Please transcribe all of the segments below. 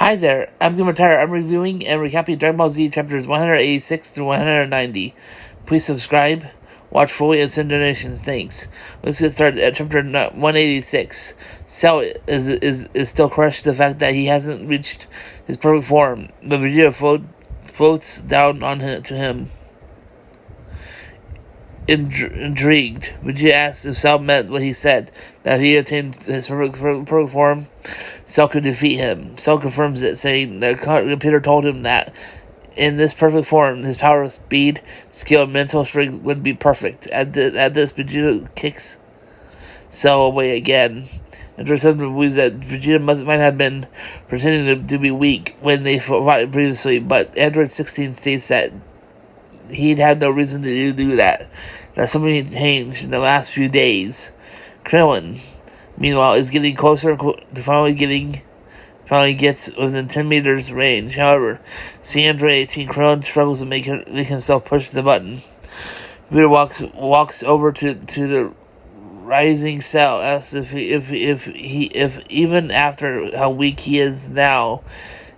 Hi there, I'm Gumatara. I'm reviewing and recapping Dragon Ball Z chapters 186 through 190. Please subscribe, watch fully, and send donations. Thanks. Let's get started at chapter 186. Cell is still crushed the fact that he hasn't reached his perfect form, but Vegeta floats down to him. Intrigued, Vegeta asks if Cell meant what he said, that if he attained his perfect form, Cell could defeat him. Cell confirms it, saying that the computer told him that in this perfect form, his power, speed, skill, and mental strength would be perfect. At this, Vegeta kicks Cell away again. Android 7 believes that Vegeta might have been pretending to be weak when they fought previously, but Android 16 states that he'd had no reason to do that. That something changed in the last few days. Krillin, meanwhile, is getting closer to finally gets within 10 meters range. However, see Android 18, Krillin struggles to make himself push the button. Vegeta walks over to the rising Cell, asks if even after how weak he is now,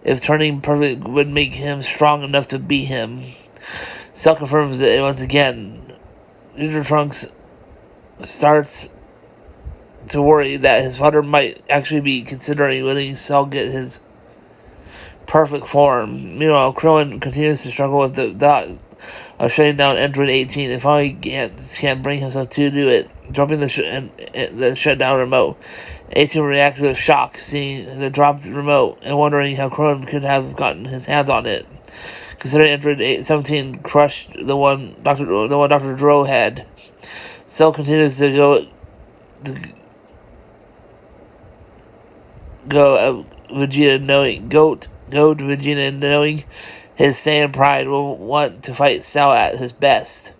if turning perfect would make him strong enough to beat him. Cell confirms it once again. Trunks starts to worry that his father might actually be considering letting Cell get his perfect form. Meanwhile, Krillin continues to struggle with the thought of shutting down Android 18 and finally can't bring himself to do it, dropping the shutdown remote. 18 reacts with shock, seeing the dropped remote and wondering how Krillin could have gotten his hands on it, considering Android 17 crushed the one Dr. Dro had. Cell continues to go Vegeta knowing his Saiyan pride will want to fight Cell at his best.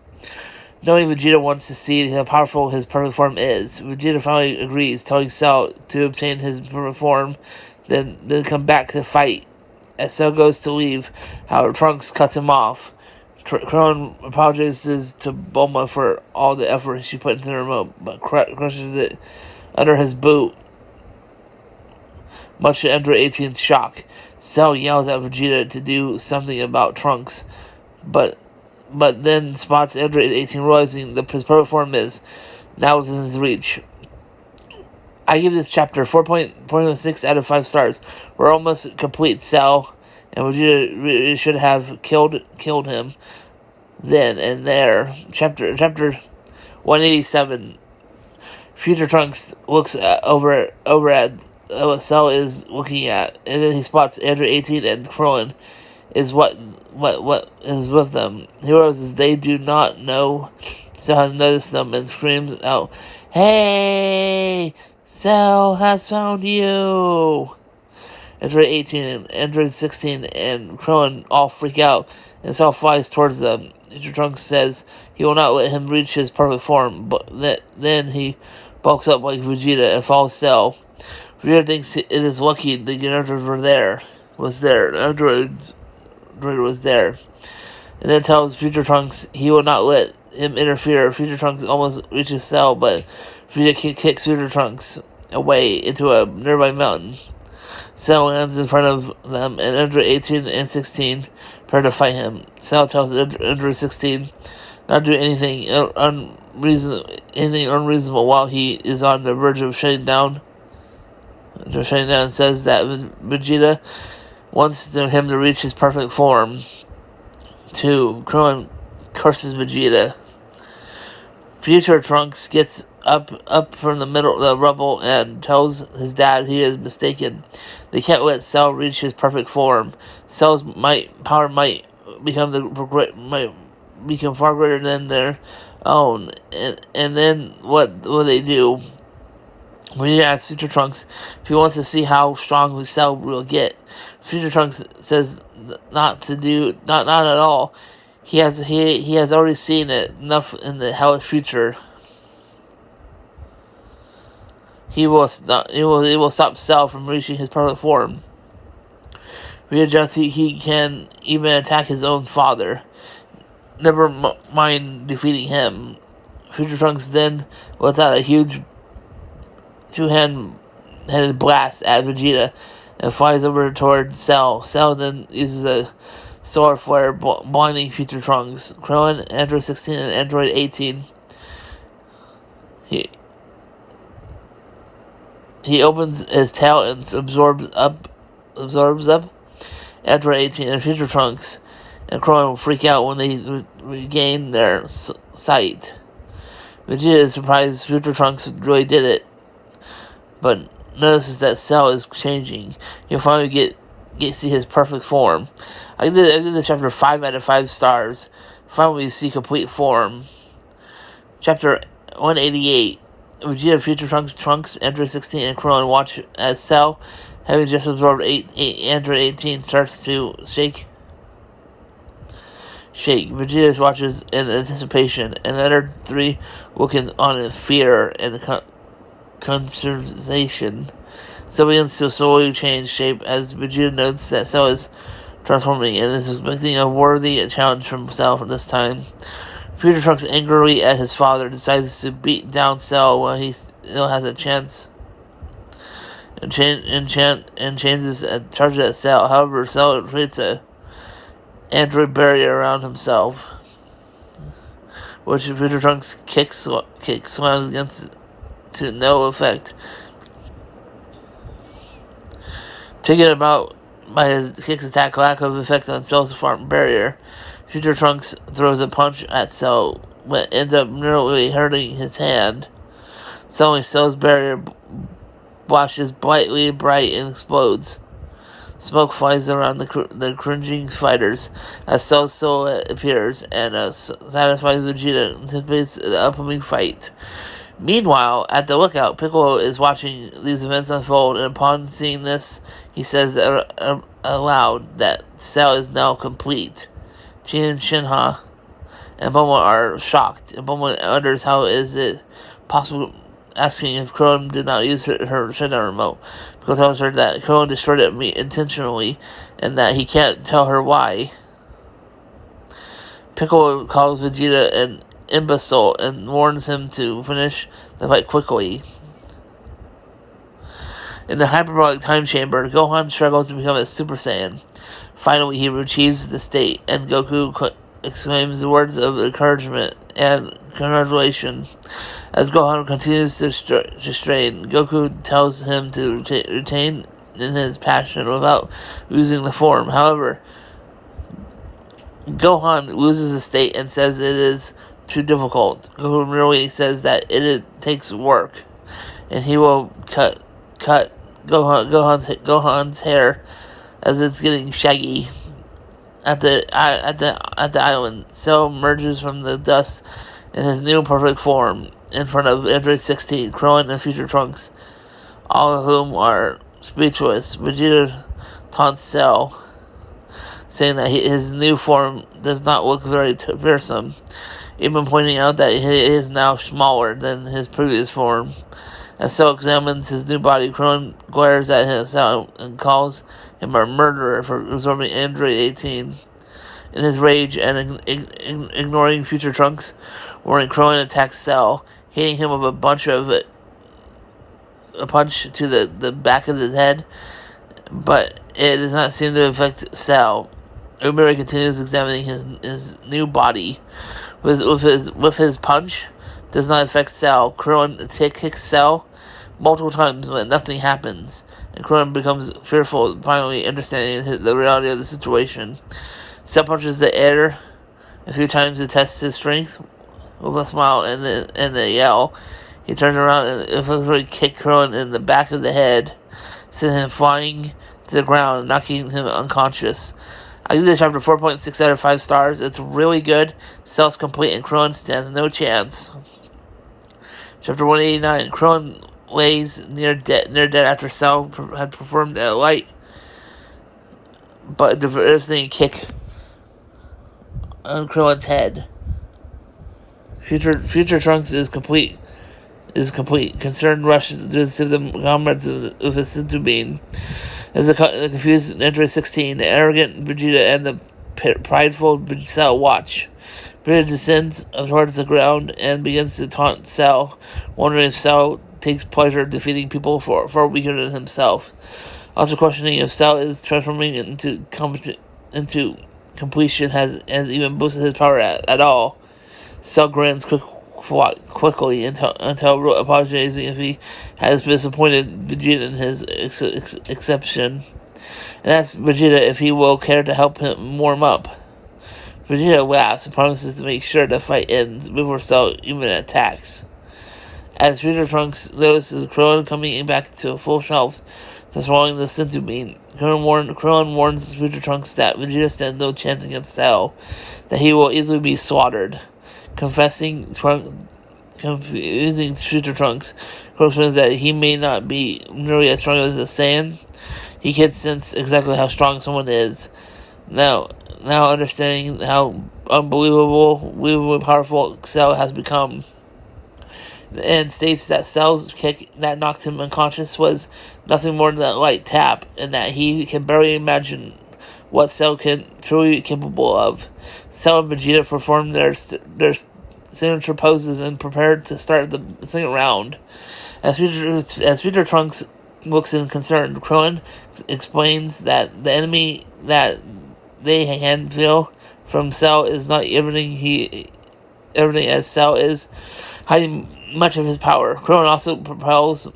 Knowing Vegeta wants to see how powerful his perfect form is, Vegeta finally agrees, telling Cell to obtain his perfect form, then come back to fight. As Cell goes to leave, however, Trunks cuts him off. Krillin apologizes to Bulma for all the effort she put into the remote, but crushes it under his boot, much to Android 18's shock. Cell yells at Vegeta to do something about Trunks, but then spots Android 18 realizing that his perfect form is now within his reach. I give this chapter 4.6 out of 5 stars. We're almost complete, Cell, and Vegeta really should have killed him then and there. Chapter 187. Future Trunks looks over at what Cell is looking at, and then he spots Android 18 and Krillin is what is with them. He realizes they do not know. Cell has noticed them and screams out, "Hey! Cell has found you!" Android 18 and Android 16 and Krillin all freak out, and Cell flies towards them. Future Trunks says he will not let him reach his perfect form, but then he bulks up like Vegeta and follows Cell. Vegeta thinks it is lucky the Android was there, and then tells Future Trunks he will not let him interfere. Future Trunks almost reaches Cell, but Vegeta kicks Future Trunks away into a nearby mountain. Cell lands in front of them, and Android 18 and 16 prepare to fight him. Cell tells Android 16 not to do anything unreasonable while he is on the verge of shutting down. And says that Vegeta wants him to reach his perfect form. 2. Krillin curses Vegeta. Future Trunks gets up from the middle of the rubble and tells his dad he is mistaken. They can't let Cell reach his perfect form. Cell's power might become far greater than their own. And then what will they do? Vegeta asks Future Trunks if he wants to see how strong Cell will get. Future Trunks says not at all. He has already seen it enough in the hellish future. He will stop Cell from reaching his perfect form. Vegeta just he can even attack his own father. Never mind defeating him. Future Trunks then lets out a huge two-handed blast at Vegeta and flies over toward Cell. Cell then uses a solar flare, blinding future Trunks. Krillin, Android 16, and Android 18. He opens his tail and absorbs up Android 18 and future Trunks, and Krillin will freak out when they regain their sight. Vegeta is surprised future Trunks really did it, but notices that Cell is changing. He'll finally get see his perfect form. I give this chapter 5 out of 5 stars. Finally see complete form. Chapter 188. Vegeta, Future Trunks, Android 16, and Krillin watch as Cell, having just absorbed Android 18, starts to shake. Vegeta watches in anticipation, and the other three looking on in fear and consternation. Cell begins to slowly change shape as Vegeta notes that Cell is transforming and is expecting a worthy challenge from Cell from this time. Future Trunks, angrily at his father, decides to beat down Cell while he still has a chance and changes and charges at Cell. However, Cell creates a android barrier around himself, which Future Trunks slams against to no effect. Taken about by his kicks attack lack of effect on Cell's form barrier, Future Trunks throws a punch at Cell, but ends up nearly hurting his hand. Suddenly, Cell's barrier flashes brightly bright and explodes. Smoke flies around the cringing fighters as Cell's silhouette appears, and a satisfied Vegeta anticipates the upcoming fight. Meanwhile, at the lookout, Piccolo is watching these events unfold, and upon seeing this, he says aloud that Cell is now complete. Tien, Shinha, and Bulma are shocked, and Bulma wonders how is it possible, asking if Krillin did not use her shutdown remote, because tells her that Krillin destroyed it intentionally, and that he can't tell her why. Piccolo calls Vegeta an imbecile and warns him to finish the fight quickly. In the hyperbolic time chamber, Gohan struggles to become a Super Saiyan. Finally, he achieves the state, and Goku exclaims words of encouragement and congratulation. As Gohan continues to strain, Goku tells him to retain in his passion without losing the form. However, Gohan loses the state and says it is too difficult. Goku merely says that it takes work, and he will cut Gohan's hair as it's getting shaggy. At the island, Cell emerges from the dust in his new perfect form in front of Android 16, Krillin, and Future Trunks, all of whom are speechless. Vegeta taunts Cell, saying that his new form does not look very fearsome, even pointing out that he is now smaller than his previous form. As Cell examines his new body, Krillin glares at him and calls him a murderer for absorbing Android 18. In his rage and ignoring Future Trunks, warning Krillin attacks Cell, hitting him with a punch to the back of his head, but it does not seem to affect Cell. Umiri continues examining his new body. With his punch, does not affect Cell. Krillin kicks Cell multiple times, but nothing happens, and Krillin becomes fearful, finally understanding the reality of the situation. Cell punches the air a few times to test his strength. With a smile and a yell, he turns around and effectively kicks Krillin in the back of the head, sending him flying to the ground, knocking him unconscious. I give this chapter 4.6 out of 5 stars. It's really good. Cell's complete, and Krillin stands no chance. Chapter 189. Krillin lays near dead after Cell had performed a light but devastating kick on Krillin's head. Future Trunks is complete. Concerned rushes to save the comrades of his Senzu Bean. As the confused Android 16, the arrogant Vegeta and the prideful Cell watch. Vegeta descends towards the ground and begins to taunt Cell, wondering if Cell takes pleasure in defeating people far weaker than himself. Also questioning if Cell is transforming into completion has even boosted his power at all. Cell grins quickly until apologizing if he has disappointed Vegeta in his exception, and asks Vegeta if he will care to help him warm up. Vegeta laughs and promises to make sure the fight ends before Cell even attacks. As Future Trunks notices Krillin coming back to full health, swallowing the Senzu Bean, Krillin warns Future Trunks that Vegeta stands no chance against Cell, that he will easily be slaughtered. Confusing Future Trunks, Krillin explains that he may not be nearly as strong as a Saiyan. He can sense exactly how strong someone is. Now understanding how unbelievably powerful Cell has become, and states that Cell's kick that knocked him unconscious was nothing more than a light tap, and that he can barely imagine what Cell can truly capable of. Cell and Vegeta performed their signature poses and prepared to start the second round. As Future Trunks looks in concerned, Krillin explains that the enemy that they can feel from Cell is not everything as Cell is, hiding much of his power. Krillin also propels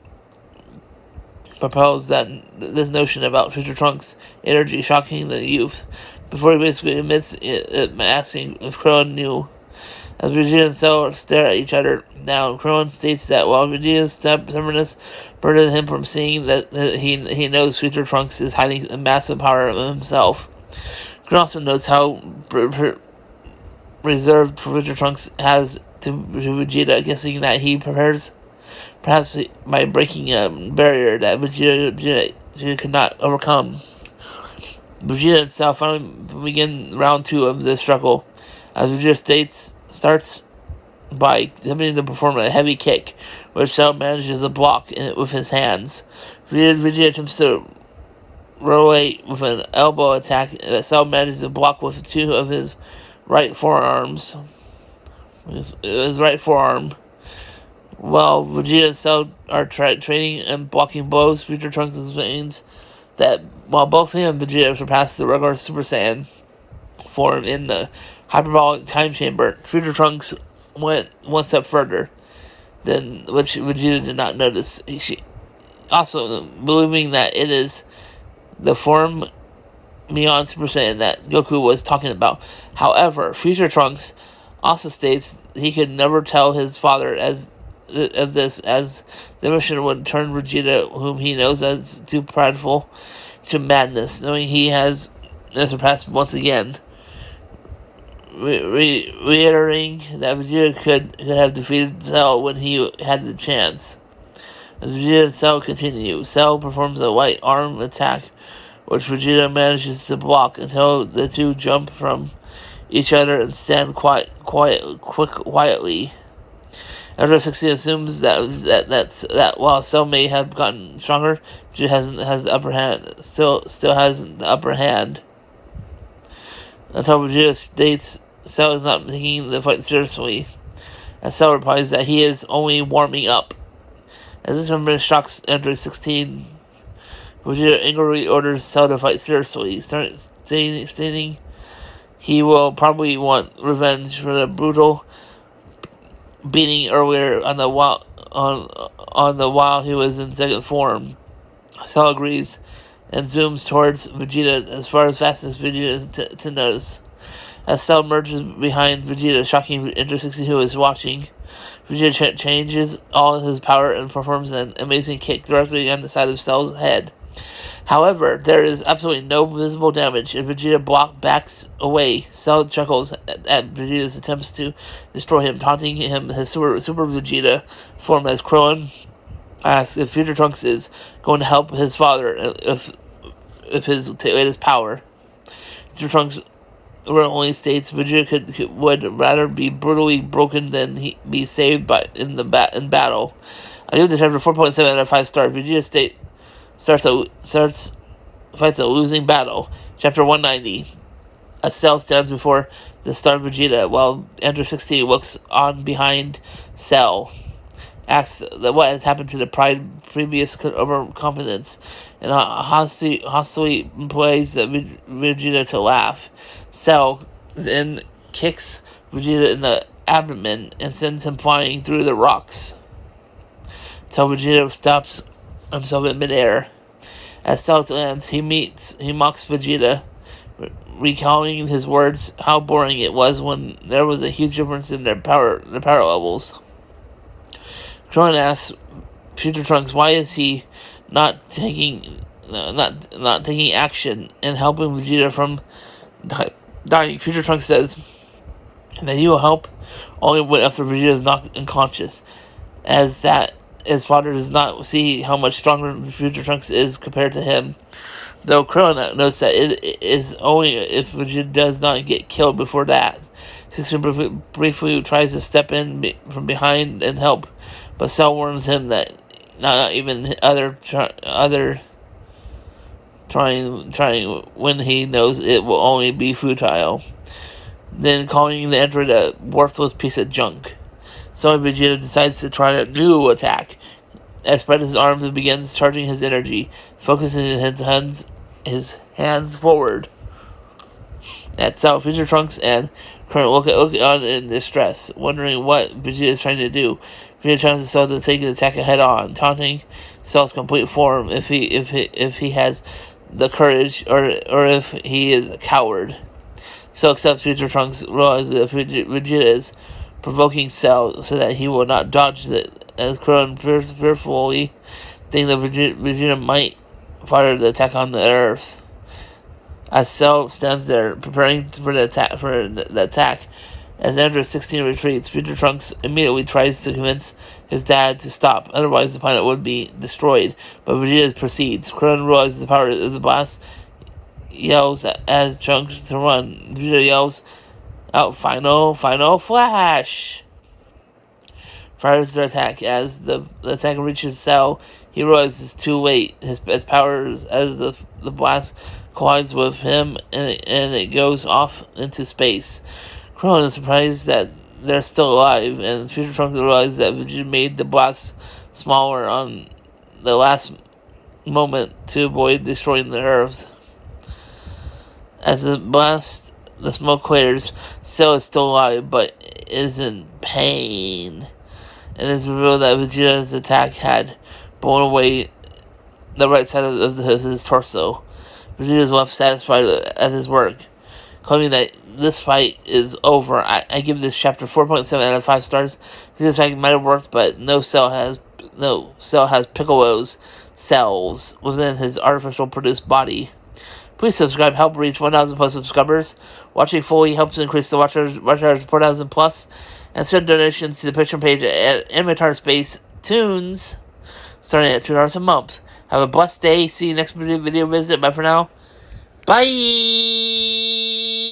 that this notion about Future Trunks' energy shocking the youth, before he basically admits it, asking if Krillin knew. As Vegeta and Cell stare at each other down, Krillin states that while Vegeta's stubbornness prevented him from seeing that he knows Future Trunks is hiding a massive power of himself. Krillin also notes how reserved Future Trunks has to Vegeta, guessing that he prepares, perhaps by breaking a barrier that Vegeta could not overcome. Vegeta and Cell finally begin round 2 of the struggle, as Vegeta starts by attempting to perform a heavy kick, which Cell manages to block with his hands. Vegeta attempts to rotate with an elbow attack that Cell manages to block with 2 of his right forearms. His right forearm. While Vegeta and Cell are trading and blocking blows, Future Trunks explains that while both him and Vegeta surpass the regular Super Saiyan form in the hyperbolic time chamber, Future Trunks went one step further, than which Vegeta did not notice. Also believing that it is the form beyond Super Saiyan that Goku was talking about. However, Future Trunks also states he could never tell his father as the mission would turn Vegeta, whom he knows as too prideful, to madness, knowing he has surpassed once again. Reiterating that Vegeta could have defeated Cell when he had the chance. As Vegeta and Cell continue, Cell performs a white arm attack, which Vegeta manages to block until the two jump from each other and stand quietly. Android 16 assumes that while Cell may have gotten stronger, Vegeta has the upper hand. Still has the upper hand. Until Vegeta states Cell is not taking the fight seriously, and Cell replies that he is only warming up. As this member shocks Android 16, Vegeta angrily orders Cell to fight seriously, stating he will probably want revenge for the brutal beating earlier on the while he was in second form. Cell agrees and zooms towards Vegeta as fast as Vegeta to notice. As Cell merges behind Vegeta, shocking Android 16 who is watching. Vegeta changes all of his power and performs an amazing kick directly on the side of Cell's head. However, there is absolutely no visible damage, and Vegeta backs away. Cell chuckles at Vegeta's attempts to destroy him, taunting him his Super Vegeta form as Krillin asks if Future Trunks is going to help his father if his latest power. Future Trunks only states Vegeta would rather be brutally broken than be saved in battle. I give the chapter 4.7 out of 5 stars. Vegeta fights a losing battle. Chapter 190. A Cell stands before the start of Vegeta, while Android 16 looks on behind Cell. asks what has happened to the previous overconfidence, and hostile employs Vegeta to laugh. Cell then kicks Vegeta in the abdomen and sends him flying through the rocks, till Vegeta stops himself in midair. As Cell lands, he mocks Vegeta, recalling his words how boring it was when there was a huge difference in their power levels. Krillin asks Future Trunks why is he not taking action and helping Vegeta from dying. Future Trunks says that he will help only after Vegeta is knocked unconscious, as that his father does not see how much stronger Future Trunks is compared to him. Though Krillin knows that it is only if Vegeta does not get killed before that. 16 briefly tries to step in from behind and help, but Cell warns him that not even trying when he knows it will only be futile. Then calling the android a worthless piece of junk. So Vegeta decides to try a new attack. As spread his arms and begins charging his energy, focusing his hands forward. At Cell, Future Trunks and Krillin look on in distress, wondering what Vegeta is trying to do. Vegeta challenges Cell to take the attack head on, taunting Cell's complete form if he has the courage or if he is a coward. Cell accepts Future Trunks, realizes that Vegeta is provoking Cell so that he will not dodge it, as Krillin fearfully think that Vegeta might fire the attack on the Earth. As Cell stands there preparing for the attack, as Android 16 retreats, Future Trunks immediately tries to convince his dad to stop, otherwise the planet would be destroyed. But Vegeta proceeds. Krillin realizes the power of the blast, yells as Trunks to run. Vegeta yells out, "Final Flash!" Fires their attack. As the attack reaches Cell, he realizes it's too late. His power as the blast collides with him and it goes off into space. Krillin is surprised that they're still alive, and Future Trunks realizes that Vegeta made the blast smaller on the last moment to avoid destroying the Earth. As the smoke clears, Cell is still alive but is in pain. And it's revealed that Vegeta's attack had blown away the right side of his torso. Vegeta is left satisfied at his work, claiming that this fight is over. I give this chapter 4.7 out of 5 stars. This fight might have worked, but no Cell has Piccolo's cells within his artificial produced body. Please subscribe, help reach 1,000 plus subscribers. Watching fully helps increase the watch hours to 4,000 plus. And send donations to the Patreon page at Inventar Space Tunes, starting at $2 a month. Have a blessed day. See you next video visit. Bye for now. Bye!